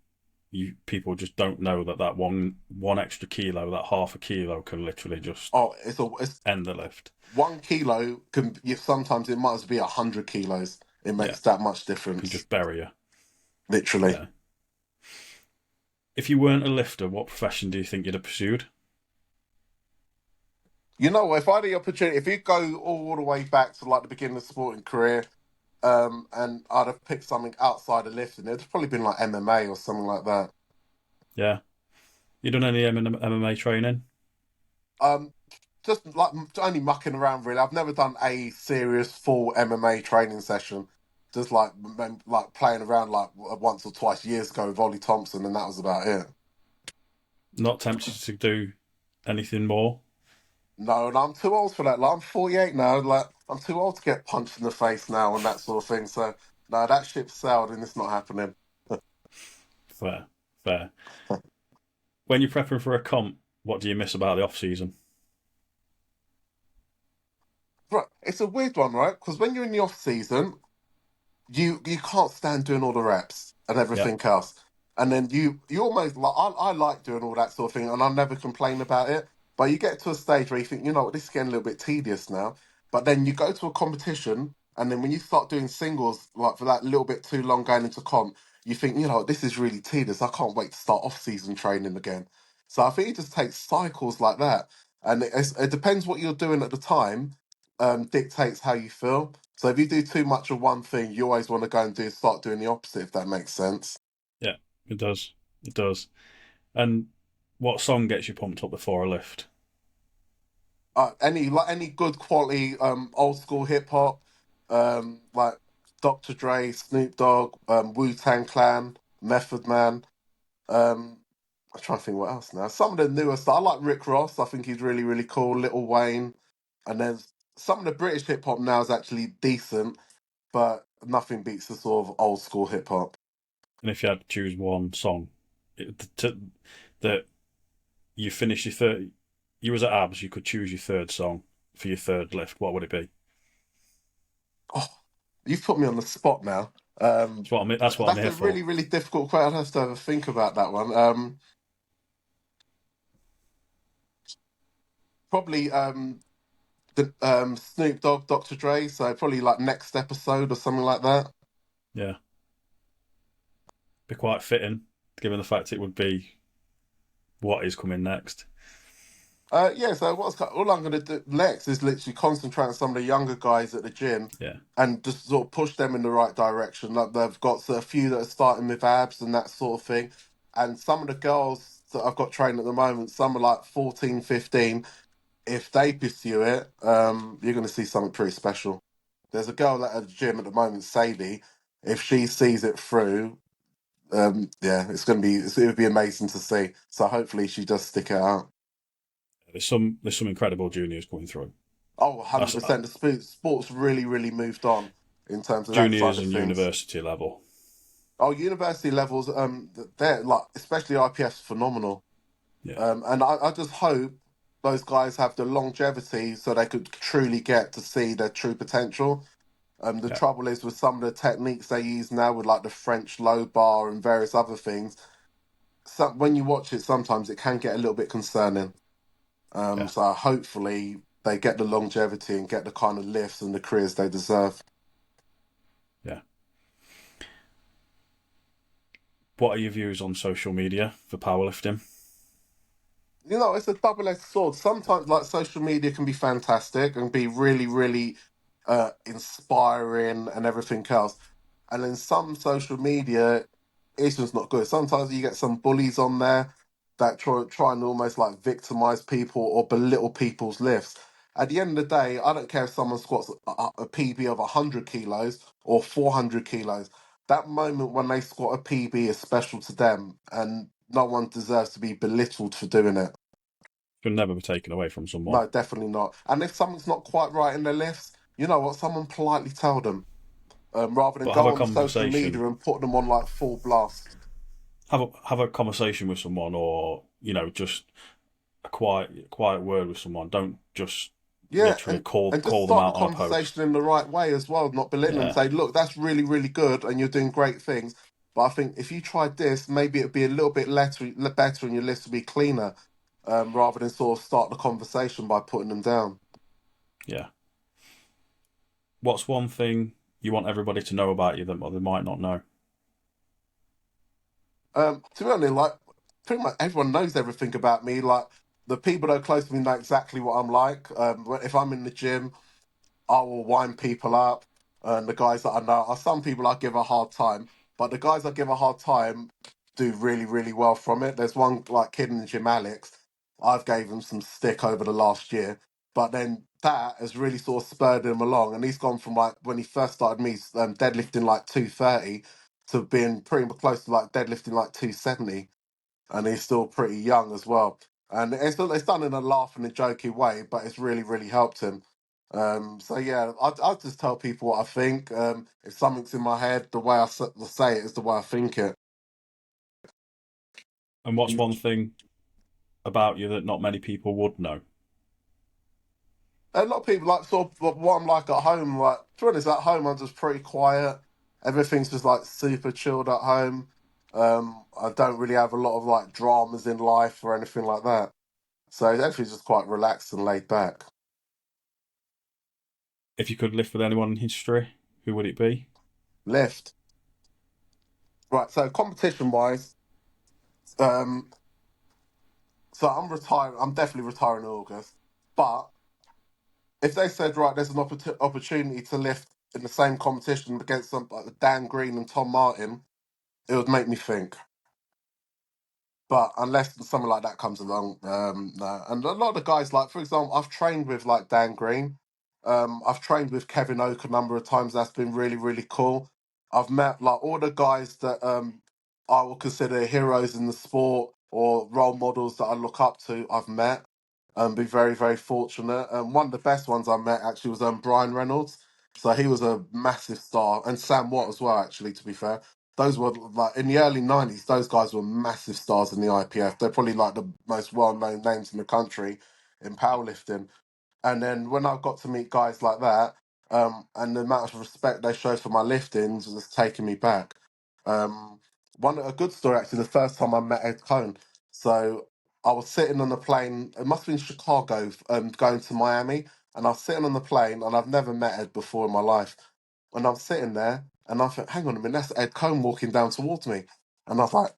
you people just don't know that one extra kilo, that half a kilo, can literally just Oh, it's end the lift. 1 kilo can, sometimes it might as well be 100 kilos. It Yeah, makes that much can difference, just bury you. literally. Yeah. If you weren't a lifter, what profession do you think you'd have pursued? You know, if I had the opportunity, if you go all the way back to like the beginning of the sporting career, and I'd have picked something outside of lifting, it'd probably been like MMA or something like that. Yeah. You done any MMA training? Um, just like only mucking around, really. I've never done a serious full MMA training session. Just like playing around like once or twice years ago with Ollie Thompson, and that was about it. Not tempted to do anything more? No, and I'm too old for that. Like, I'm 48 now. Like, I'm too old to get punched in the face now and that sort of thing. So, no, that ship sailed, and it's not happening. Fair, fair. When you're prepping for a comp, what do you miss about the off season? Right, it's a weird one, right? Because when you're in the off season, you can't stand doing all the reps and Yeah, everything else. And then you almost like, I like doing all that sort of thing, and I never complain about it. But you get to a stage where you think, you know what, this is getting a little bit tedious now. But then you go to a competition, and then when you start doing singles, like for that little bit too long going into comp, you think, you know, this is really tedious. I can't wait to start off season training again. So I think it just takes cycles like that, and it depends what you're doing at the time, dictates how you feel. So if you do too much of one thing, you always want to go and start doing the opposite, if that makes sense. yeah, it does. It does. And what song gets you pumped up before a lift? Any good quality old school hip hop, like Dr. Dre, Snoop Dogg, Wu Tang Clan, Method Man. I'm trying to think what else now. Some of the newer stuff. I like Rick Ross. I think he's really, really cool. Little Wayne, and then some of the British hip hop now is actually decent, but nothing beats the sort of old school hip hop. And if you had to choose one song that you finish your third, you was at abs, you could choose your third song for your third lift, what would it be? Oh, you've put me on the spot now. That's what I'm That's here a for. really, really difficult question. I'd have to have a think about that one. Probably the Snoop Dogg, Dr. Dre. So probably like next episode or something like that. Yeah, be quite fitting, given the fact it would be what is coming next. Yeah, so all I'm going to do next is literally concentrate on some of the younger guys at the gym Yeah, and just sort of push them in the right direction. Like they've got a few that are starting with abs and that sort of thing. And some of the girls that I've got training at the moment, some are like 14, 15. If they pursue it, you're going to see something pretty special. There's a girl at the gym at the moment, Sadie. If she sees it through, yeah, it would be amazing to see. So hopefully she does stick it out. there's some incredible juniors coming through. Oh, That's 100%. The sport's really, really moved on in terms of that side juniors of and things. university level. Oh, university levels, they're like, especially IPF's phenomenal. Yeah, And I just hope those guys have the longevity so they could truly get to see their true potential. The yeah, trouble is with some of the techniques they use now with like the French low bar and various other things, when you watch it, sometimes it can get a little bit concerning. yeah, So hopefully they get the longevity and get the kind of lifts and the careers they deserve. yeah. What are your views on social media for powerlifting? It's a double-edged sword. Sometimes, like social media can be fantastic and be really, really inspiring and everything else. And then some social media, it's just not good. Sometimes you get some bullies on there that try and almost like victimize people or belittle people's lifts. At the end of the day, I don't care if someone squats a PB of 100 kilos or 400 kilos. That moment when they squat a PB is special to them, and no one deserves to be belittled for doing it. Should never be taken away from someone. No, definitely not. And if something's not quite right in their lifts, you know what? Someone politely tell them, rather than But have go a on social conversation. media and put them on like full blast. Have a conversation with someone, or just a quiet word with someone. Don't just Yeah, literally call and just call them start the out on a post. conversation in the right way as well, not belittling them. Yeah, Say, look, that's really, really good, and you're doing great things. But I think if you tried this, maybe it'd be a little bit better, and your list would be cleaner, rather than sort of start the conversation by putting them down. yeah. What's one thing you want everybody to know about you that they might not know? To be honest, like pretty much everyone knows everything about me. Like the people that are close to me know exactly what I'm like. If I'm in the gym, I will wind people up. And the guys that I know are some people I give a hard time, but the guys I give a hard time do really, really well from it. There's one like kid in the gym, Alex. I've gave him some stick over the last year, but then that has really sort of spurred him along, and he's gone from like when he first started me deadlifting like 230 to being pretty close to like deadlifting like 270, and he's still pretty young as well. And it's done in a laughing and joking way, but it's really, really helped him. So yeah, I just tell people what I think. If something's in my head, the way I say it is the way I think it. And what's one thing about you that not many people would know? A lot of people like sort of what I'm like at home. Like to be honest, at home I'm just pretty quiet. Everything's just like super chilled at home. I don't really have a lot of like dramas in life or anything like that. So it's actually just quite relaxed and laid back. If you could live with anyone in history, who would it be? Lift. Right, so competition wise, um, so I'm retiring. I'm definitely retiring in August. But if they said, right, there's an opportunity to lift in the same competition against some like Dan Green and Tom Martin, it would make me think. But unless something like that comes along, no. And a lot of the guys, like for example, I've trained with like Dan Green. I've trained with Kevin Oak a number of times. That's been really, really cool. I've met like all the guys that I will consider heroes in the sport or role models that I look up to. I've met and been very, very fortunate. And one of the best ones I met actually was Brian Reynolds. So he was a massive star, and Sam Watt as well. Actually, to be fair, those were like in the early '90s. Those guys were massive stars in the IPF. They're probably like the most well-known names in the country in powerlifting. And then when I got to meet guys like that, and the amount of respect they showed for my liftings was taking me back. Um, a good story actually. The first time I met Ed Cohn, so I was sitting on the plane. It must have been Chicago, going to Miami, and I was sitting on the plane, and I've never met Ed before in my life. And I'm sitting there, and I thought, hang on a minute, that's Ed Cohn walking down towards me, and I was like,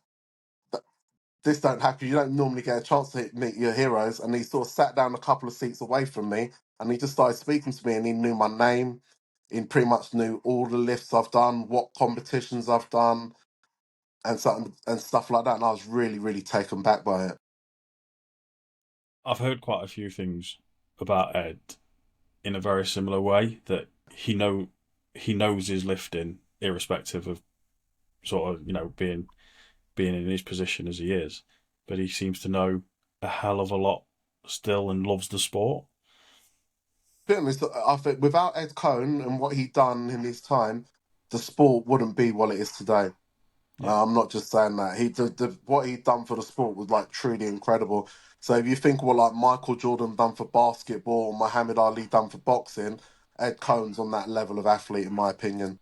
this don't happen. You don't normally get a chance to meet your heroes. And he sort of sat down a couple of seats away from me, and he just started speaking to me, and he knew my name. He pretty much knew all the lifts I've done, what competitions I've done, and something and stuff like that. And I was really, really taken back by it. I've heard quite a few things about Ed in a very similar way, that he knows his lifting, irrespective of sort of being in his position as he is, but he seems to know a hell of a lot still and loves the sport. To be honest, I think without Ed Cohn and what he'd done in his time, the sport wouldn't be what it is today. Yeah, I'm not just saying that. What he'd done for the sport was like truly incredible. So if you think what like Michael Jordan done for basketball, Muhammad Ali done for boxing, Ed Cohn's on that level of athlete, in my opinion.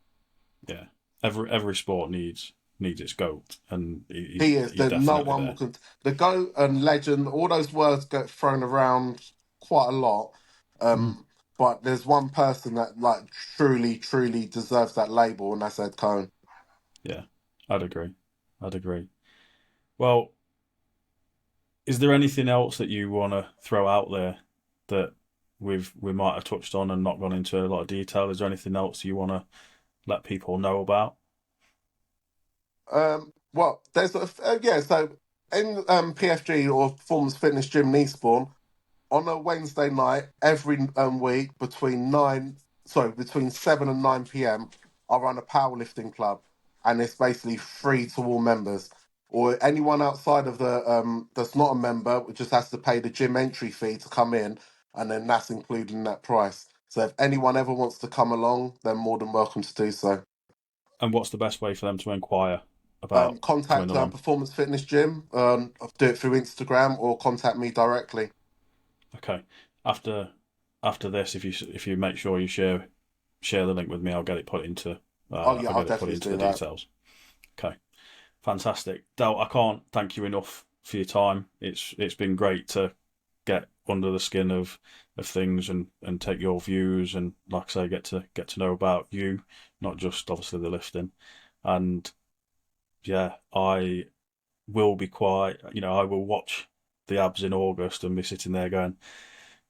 yeah. Every sport needs its goat, and He is. he's That no definitely one will. there. The GOAT and legend, all those words get thrown around quite a lot. Mm. But there's one person that like truly, truly deserves that label, and that's Ed Cohn. Yeah, I'd agree. I'd agree. Well, is there anything else that you want to throw out there that we might have touched on and not gone into a lot of detail? Is there anything else you want to let people know about? Well, there's yeah. So in PFG or Performance Fitness Gym Niceborn, on a Wednesday night every week between 7 and 9 p.m. I run a powerlifting club, and it's basically free to all members. Or anyone outside of the that's not a member just has to pay the gym entry fee to come in, and then that's included in that price. So if anyone ever wants to come along, they're more than welcome to do so. And what's the best way for them to inquire about coming Contact along? Performance Fitness Gym. I'll do it through Instagram or contact me directly. Okay. After after this, if you make sure you share the link with me, I'll get it put into Oh yeah, I'll I'll get it put definitely into do the that. details. Okay. Fantastic. Del, I can't thank you enough for your time. It's been great to get under the skin of things and take your views, and like I say, get to know about you, not just obviously the lifting. And yeah, I will be quite, I will watch the abs in August and be sitting there going,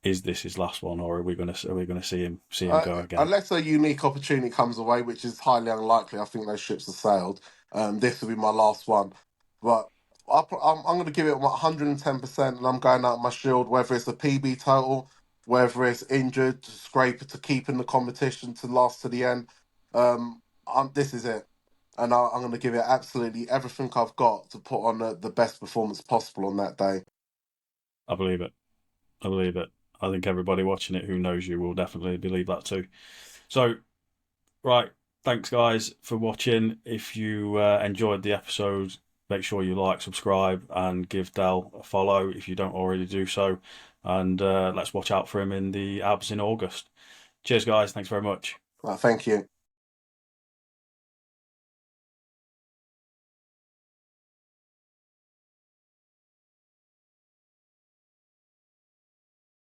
is this his last one, or are we gonna see him go again? Unless a unique opportunity comes away, which is highly unlikely, I think those ships have sailed. This will be my last one, but I'm going to give it 110%, and I'm going out my shield, whether it's a PB total, whether it's injured, scraper to keep in the competition to last to the end. This is it, and I'm going to give it absolutely everything I've got to put on the best performance possible on that day. I believe it. I believe it. I think everybody watching it who knows you will definitely believe that too. So, right, thanks guys for watching. If you enjoyed the episode, make sure you like, subscribe, and give Dal a follow if you don't already do so. And let's watch out for him in the abs in August. Cheers, guys. Thanks very much. Thank you.